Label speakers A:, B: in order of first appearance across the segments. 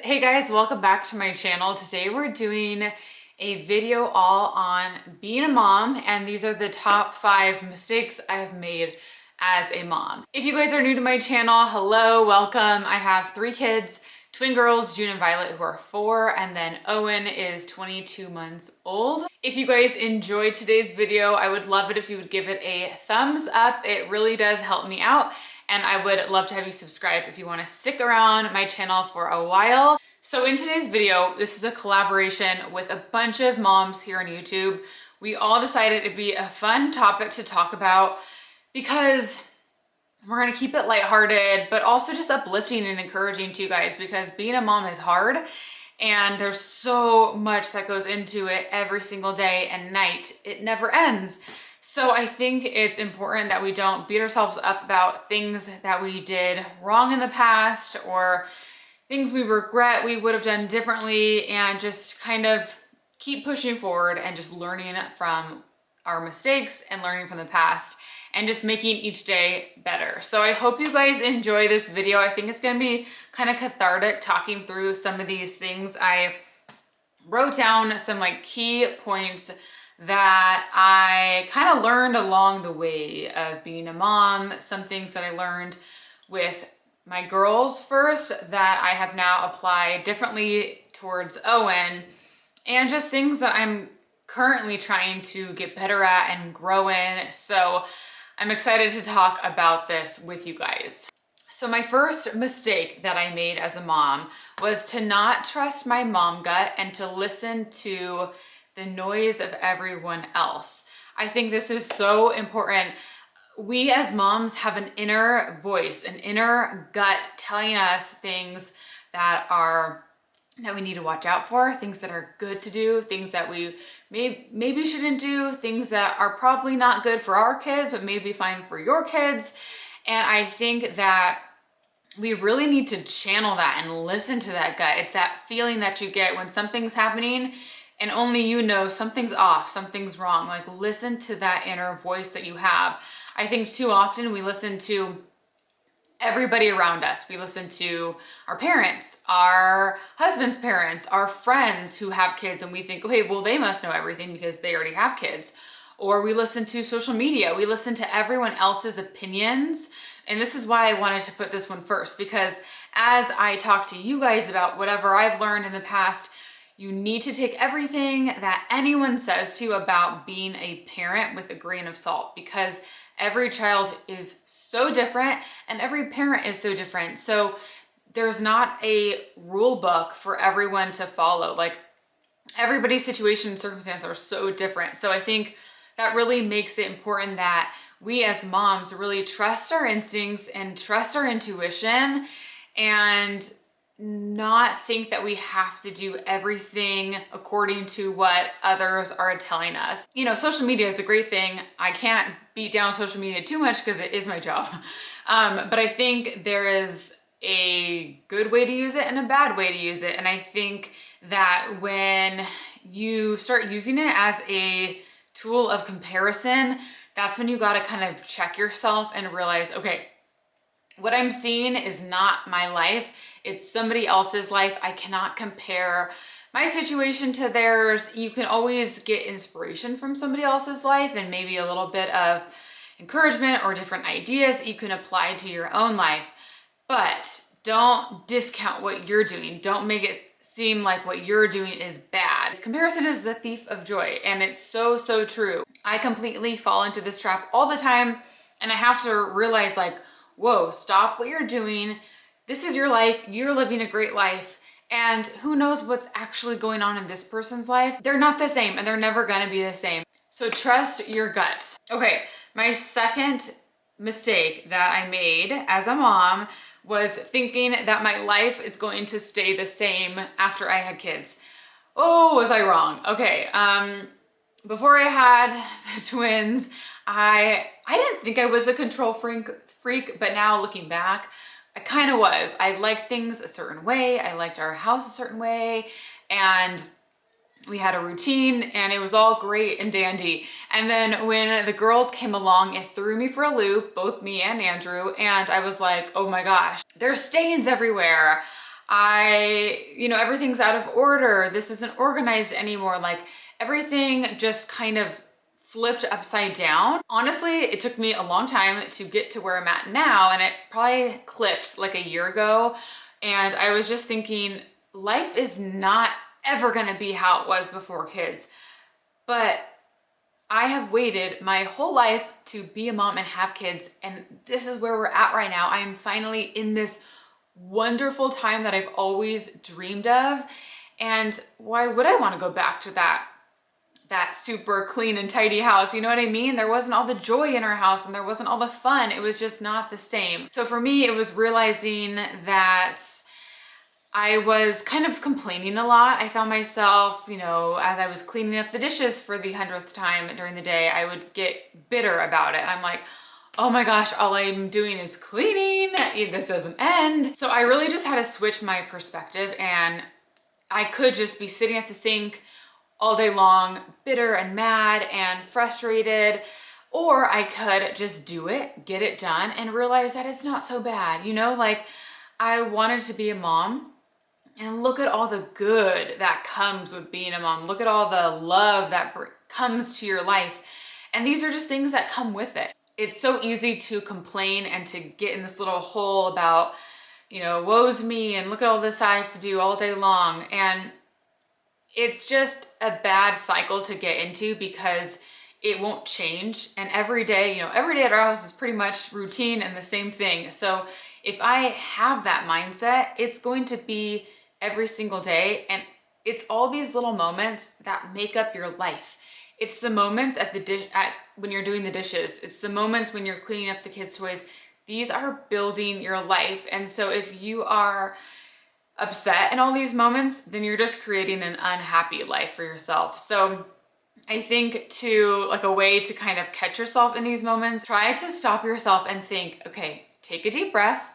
A: Hey guys, welcome back to my channel. Today we're doing a video all on being a mom, and these are the top 5 mistakes I have made as a mom. If you guys are new to my channel, hello, welcome. I have 3 kids, twin girls, June and Violet, who are 4, and then Owen is 22 months old. If you guys enjoyed today's video, I would love it if you would give it a thumbs up. It really does help me out. And I would love to have you subscribe if you want to stick around my channel for a while. So in today's video, this is a collaboration with a bunch of moms here on YouTube. We all decided it'd be a fun topic to talk about because we're going to keep it lighthearted, but also just uplifting and encouraging to you guys, because being a mom is hard and there's so much that goes into it every single day and night. It never ends. So I think it's important that we don't beat ourselves up about things that we did wrong in the past or things we regret we would have done differently, and just kind of keep pushing forward and just learning from our mistakes and learning from the past and just making each day better. So I hope you guys enjoy this video. I think it's gonna be kind of cathartic talking through some of these things. I wrote down some key points that I kind of learned along the way of being a mom, some things that I learned with my girls first that I have now applied differently towards Owen, and just things that I'm currently trying to get better at and grow in. So I'm excited to talk about this with you guys. So my first mistake that I made as a mom was to not trust my mom gut and to listen to the noise of everyone else. I think this is so important. We as moms have an inner voice, an inner gut telling us things that we need to watch out for, things that are good to do, things that we maybe shouldn't do, things that are probably not good for our kids, but maybe fine for your kids. And I think that we really need to channel that and listen to that gut. It's that feeling that you get when something's happening and only you know something's off, something's wrong. Listen to that inner voice that you have. I think too often we listen to everybody around us. We listen to our parents, our husband's parents, our friends who have kids, and we think, okay, well, they must know everything because they already have kids. Or we listen to social media. We listen to everyone else's opinions. And this is why I wanted to put this one first, because as I talk to you guys about whatever I've learned in the past, you need to take everything that anyone says to you about being a parent with a grain of salt, because every child is so different and every parent is so different. So there's not a rule book for everyone to follow. Everybody's situation and circumstance are so different. So I think that really makes it important that we as moms really trust our instincts and trust our intuition, and not think that we have to do everything according to what others are telling us. You know, social media is a great thing. I can't beat down social media too much because it is my job. But I think there is a good way to use it and a bad way to use it. And I think that when you start using it as a tool of comparison, that's when you gotta kind of check yourself and realize, okay, what I'm seeing is not my life. It's somebody else's life. I cannot compare my situation to theirs. You can always get inspiration from somebody else's life and maybe a little bit of encouragement or different ideas that you can apply to your own life. But don't discount what you're doing. Don't make it seem like what you're doing is bad. This comparison is a thief of joy, and it's so, so true. I completely fall into this trap all the time, and I have to realize, whoa, stop what you're doing. This is your life. You're living a great life. And who knows what's actually going on in this person's life? They're not the same, and they're never gonna be the same. So trust your gut. Okay, my second mistake that I made as a mom was thinking that my life is going to stay the same after I had kids. Oh, was I wrong? Okay, before I had the twins, I didn't think I was a control freak, but now looking back, I kind of was. I liked things a certain way. I liked our house a certain way, and we had a routine, and it was all great and dandy. And then when the girls came along, it threw me for a loop, both me and Andrew, and I was like, oh my gosh, there's stains everywhere. Everything's out of order. This isn't organized anymore. Like everything just kind of flipped upside down. Honestly, it took me a long time to get to where I'm at now, and it probably clicked like a year ago. And I was just thinking, life is not ever gonna be how it was before kids. But I have waited my whole life to be a mom and have kids, and this is where we're at right now. I am finally in this wonderful time that I've always dreamed of. And why would I want to go back to that super clean and tidy house? You know what I mean? There wasn't all the joy in our house, and there wasn't all the fun. It was just not the same. So for me, it was realizing that I was kind of complaining a lot. I found myself, as I was cleaning up the dishes for the 100th time during the day, I would get bitter about it. And I'm like, oh my gosh, all I'm doing is cleaning. This doesn't end. So I really just had to switch my perspective, and I could just be sitting at the sink all day long, bitter and mad and frustrated, or I could just do it, get it done, and realize that it's not so bad. Like I wanted to be a mom, and look at all the good that comes with being a mom. Look at all the love that comes to your life. And these are just things that come with it. It's so easy to complain and to get in this little hole about, woe's me, and look at all this I have to do all day long. And it's just a bad cycle to get into because it won't change. And every day at our house is pretty much routine and the same thing. So if I have that mindset, it's going to be every single day. And it's all these little moments that make up your life. It's the moments when you're doing the dishes. It's the moments when you're cleaning up the kids' toys. These are building your life. And so if you are upset in all these moments, then you're just creating an unhappy life for yourself. So I think a way to kind of catch yourself in these moments, try to stop yourself and think, okay, take a deep breath,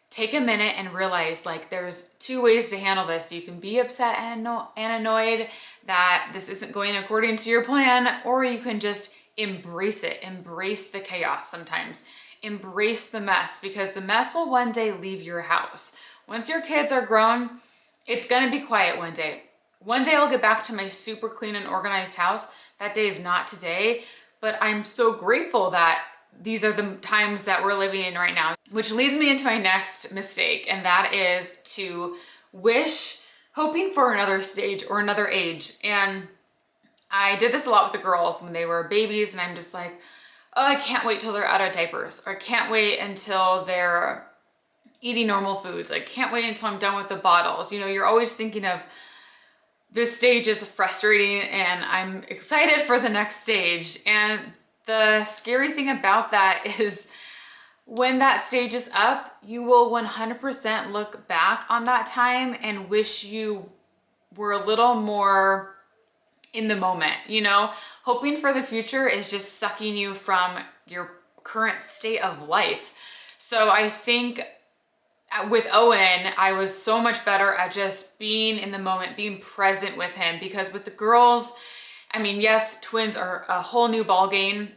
A: take a minute and realize like there's two ways to handle this. You can be upset and annoyed that this isn't going according to your plan, or you can just embrace it, embrace the chaos sometimes, embrace the mess, because the mess will one day leave your house. Once your kids are grown, it's gonna be quiet one day. One day I'll get back to my super clean and organized house. That day is not today, but I'm so grateful that these are the times that we're living in right now, which leads me into my next mistake. And that is to hoping for another stage or another age. And I did this a lot with the girls when they were babies, and I'm just like, oh, I can't wait till they're out of diapers, or I can't wait until they're eating normal foods. I can't wait until I'm done with the bottles. You're always thinking of this stage is frustrating and I'm excited for the next stage. And the scary thing about that is when that stage is up, you will 100% look back on that time and wish you were a little more in the moment. Hoping for the future is just sucking you from your current state of life. So I think with Owen, I was so much better at just being in the moment, being present with him, because with the girls, yes, twins are a whole new ball game.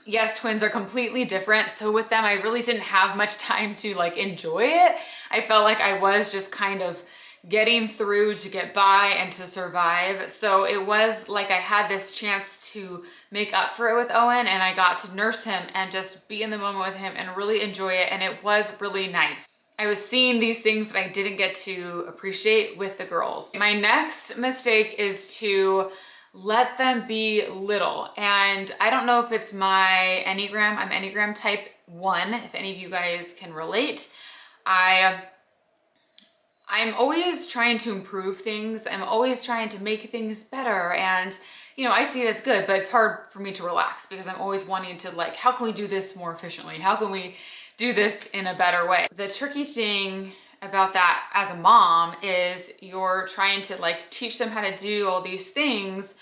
A: Yes, twins are completely different. So with them, I really didn't have much time to enjoy it. I felt like I was just kind of getting through to get by and to survive. So it was like I had this chance to make up for it with Owen, and I got to nurse him and just be in the moment with him and really enjoy it. And it was really nice. I was seeing these things that I didn't get to appreciate with the girls. My next mistake is to let them be little. And I don't know if it's my Enneagram. I'm Enneagram type 1, if any of you guys can relate. I'm always trying to improve things. I'm always trying to make things better. And, I see it as good, but it's hard for me to relax because I'm always wanting to how can we do this more efficiently? How can we do this in a better way? The tricky thing about that as a mom is you're trying to teach them how to do all these things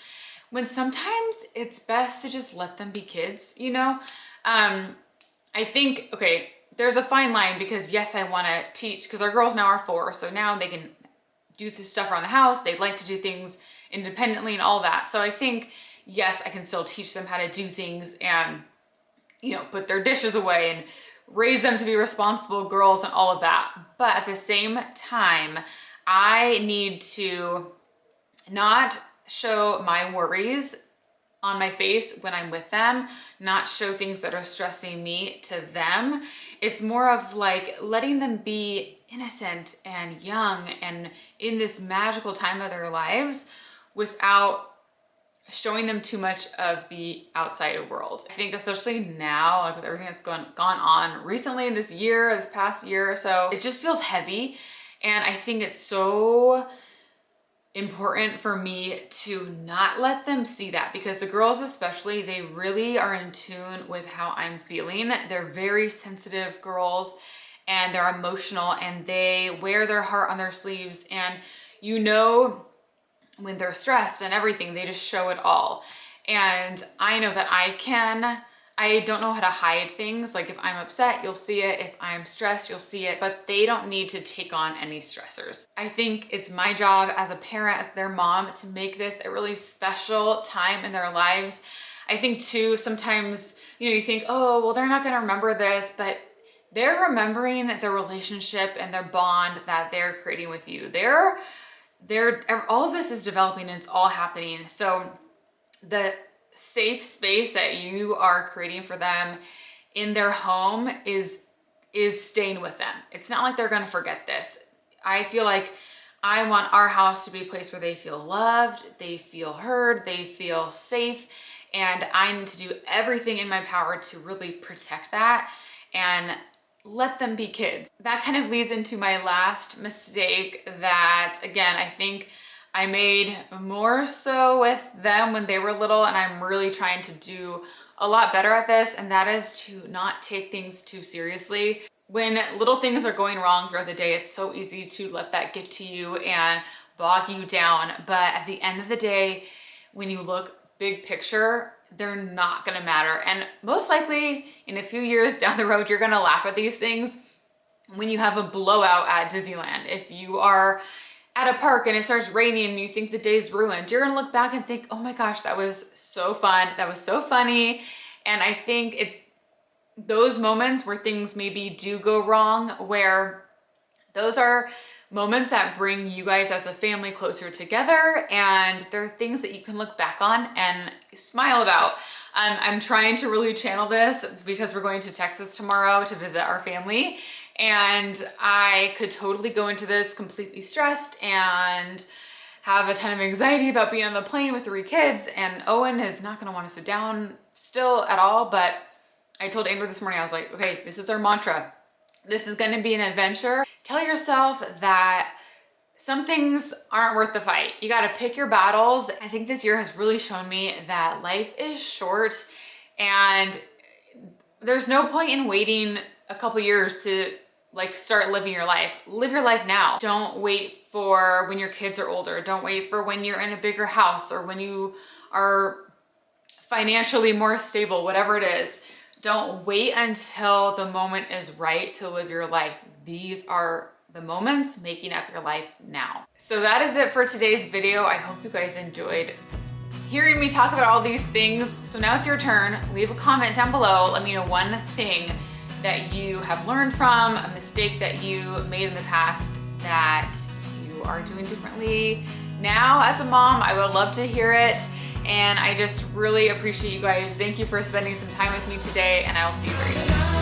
A: when sometimes it's best to just let them be kids, I think, okay, there's a fine line because yes, I want to teach, because our girls now are 4, so now they can do the stuff around the house. They'd like to do things independently and all that. So I think, yes, I can still teach them how to do things and, put their dishes away and raise them to be responsible girls and all of that. But at the same time, I need to not show my worries on my face when I'm with them, not show things that are stressing me to them. It's more of like letting them be innocent and young and in this magical time of their lives without showing them too much of the outside world. I think especially now, like with everything that's gone on recently in this past year or so, it just feels heavy. And I think it's so important for me to not let them see that, because the girls especially, they really are in tune with how I'm feeling. They're very sensitive girls and they're emotional and they wear their heart on their sleeves, and you know when they're stressed and everything, they just show it all. And I know that I don't know how to hide things. Like if I'm upset, you'll see it. If I'm stressed, you'll see it, but they don't need to take on any stressors. I think it's my job as a parent, as their mom, to make this a really special time in their lives. I think too, sometimes, you think, oh, well, they're not gonna remember this, but they're remembering their relationship and their bond that they're creating with you. All of this is developing and it's all happening. So the safe space that you are creating for them in their home is staying with them. It's not like they're gonna forget this. I feel like I want our house to be a place where they feel loved, they feel heard, they feel safe, and I need to do everything in my power to really protect that and let them be kids. That kind of leads into my last mistake that, again, I think I made more so with them when they were little, and I'm really trying to do a lot better at this, and that is to not take things too seriously. When little things are going wrong throughout the day, it's so easy to let that get to you and bog you down. But at the end of the day, when you look big picture, they're not gonna matter. And most likely in a few years down the road, you're gonna laugh at these things when you have a blowout at Disneyland. If you are at a park and it starts raining and you think the day's ruined, you're gonna look back and think, oh my gosh, that was so fun, that was so funny. And I think it's those moments where things maybe do go wrong, where those are moments that bring you guys as a family closer together, and they're things that you can look back on and smile about. I'm trying to really channel this because we're going to Texas tomorrow to visit our family, and I could totally go into this completely stressed and have a ton of anxiety about being on the plane with 3 kids, and Owen is not gonna wanna sit down still at all. But I told Amber this morning, I was like, okay, this is our mantra. This is gonna be an adventure. Tell yourself that some things aren't worth the fight. You gotta pick your battles. I think this year has really shown me that life is short and there's no point in waiting a couple years to start living your life. Live your life now. Don't wait for when your kids are older. Don't wait for when you're in a bigger house or when you are financially more stable, whatever it is. Don't wait until the moment is right to live your life. These are the moments making up your life now. So that is it for today's video. I hope you guys enjoyed hearing me talk about all these things. So now it's your turn. Leave a comment down below. Let me know one thing that you have learned from, a mistake that you made in the past that you are doing differently now as a mom. I would love to hear it. And I just really appreciate you guys. Thank you for spending some time with me today, and I will see you very soon.